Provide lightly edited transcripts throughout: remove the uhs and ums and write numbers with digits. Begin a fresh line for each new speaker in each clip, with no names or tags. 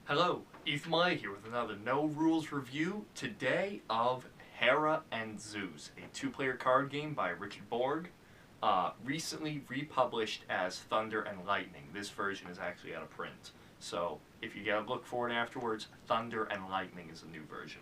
Hello, Ethan Malay here with another No Rules review today of Hera and Zeus, a two-player card game by Richard Borg, recently republished as Thunder and Lightning. This version is actually out of print, so if you gotta look for it afterwards, Thunder and Lightning is a new version.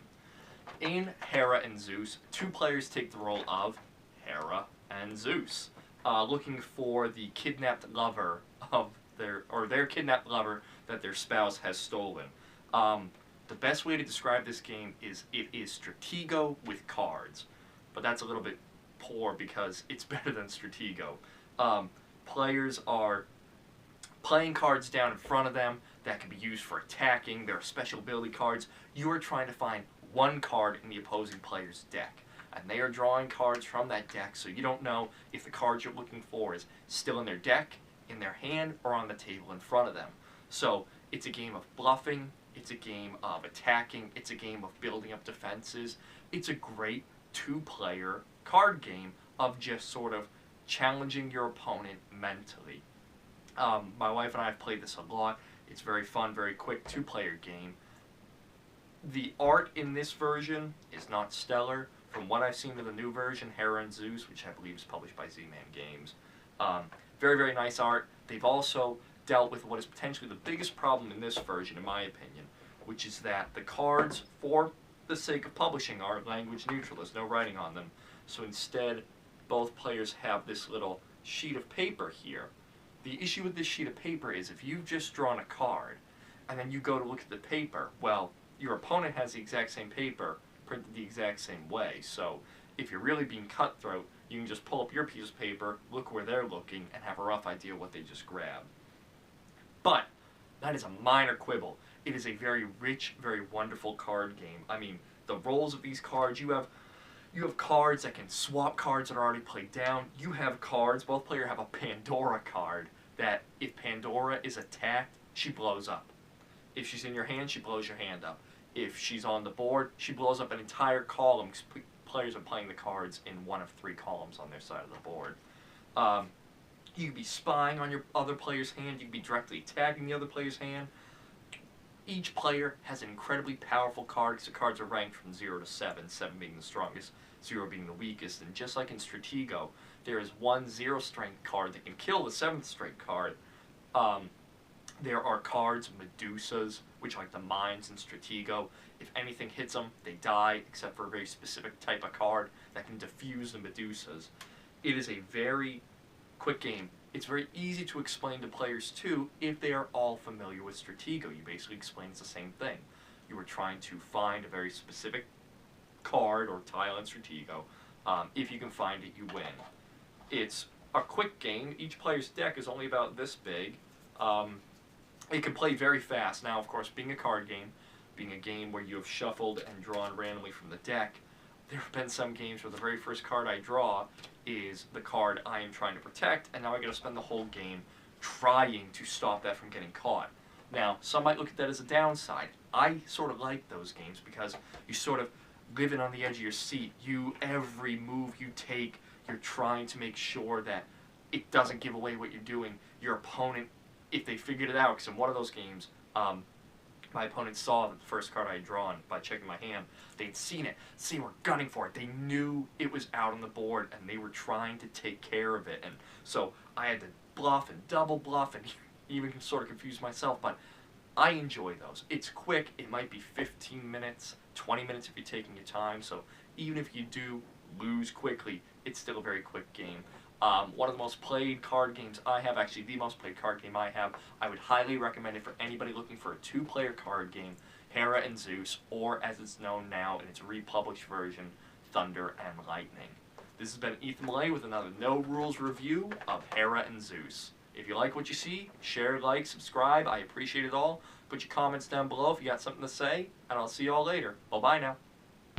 In Hera and Zeus, two players take the role of Hera and Zeus, looking for the kidnapped lover of their kidnapped lover that their spouse has stolen. The best way to describe this game is it is Stratego with cards, but that's a little bit poor because it's better than Stratego. Players are playing cards down in front of them that can be used for attacking. There are special ability cards. You are trying to find one card in the opposing player's deck, and they are drawing cards from that deck, so you don't know if the card you're looking for is still in their deck, in their hand, or on the table in front of them. So it's a game of bluffing, it's a game of attacking, it's a game of building up defenses. It's a great two-player card game of just sort of challenging your opponent mentally. My wife and I have played this a lot. It's very fun, very quick two-player game. The art in this version is not stellar. From what I've seen of the new version, Hera and Zeus, which I believe is published by Z-Man Games, very, very nice art. They've also dealt with what is potentially the biggest problem in this version, in my opinion, which is that the cards, for the sake of publishing, are language neutral. There's no writing on them. So instead, both players have this little sheet of paper here. The issue with this sheet of paper is if you've just drawn a card, and then you go to look at the paper, well, your opponent has the exact same paper, printed the exact same way. So if you're really being cutthroat, you can just pull up your piece of paper, look where they're looking, and have a rough idea what they just grabbed. But that is a minor quibble. It is a very rich, very wonderful card game. I mean, the roles of these cards, you have cards that can swap cards that are already played down. You have cards, both players have a Pandora card, that if Pandora is attacked, she blows up. If she's in your hand, she blows your hand up. If she's on the board, she blows up an entire column. Players are playing the cards in one of three columns on their side of the board. You could be spying on your other player's hand. You could be directly attacking the other player's hand. Each player has an incredibly powerful card because the cards are ranked from 0 to 7, 7 being the strongest, 0 being the weakest. And just like in Stratego, there is one 0 strength card that can kill the 7th strength card. There are cards, Medusas, which are like the mines in Stratego. If anything hits them, they die, except for a very specific type of card that can defuse the Medusas. It is a very quick game. It's very easy to explain to players too if they are all familiar with Stratego. You basically explain the same thing. You are trying to find a very specific card or tile in Stratego. If you can find it, you win. It's a quick game. Each player's deck is only about this big. It can play very fast. Now, of course, being a card game, being a game where you have shuffled and drawn randomly from the deck, there have been some games where the very first card I draw is the card I am trying to protect, and now I got to spend the whole game trying to stop that from getting caught. Now, some might look at that as a downside. I sort of like those games because you sort of living on the edge of your seat. Every move you take, you're trying to make sure that it doesn't give away what you're doing. Your opponent, if they figured it out, because in one of those games, my opponent saw the first card I had drawn by checking my hand. They'd seen it. They were gunning for it. They knew it was out on the board, and they were trying to take care of it. And so I had to bluff and double bluff, and even sort of confuse myself. But I enjoy those. It's quick. It might be 15 minutes, 20 minutes if you're taking your time. So even if you do lose quickly, it's still a very quick game. One of the most played card games I have, actually the most played card game I have. I would highly recommend it for anybody looking for a two-player card game, Hera and Zeus, or as it's known now in its republished version, Thunder and Lightning. This has been Ethan Malay with another No Rules review of Hera and Zeus. If you like what you see, share, like, subscribe. I appreciate it all. Put your comments down below if you got something to say, and I'll see you all later. Bye-bye now.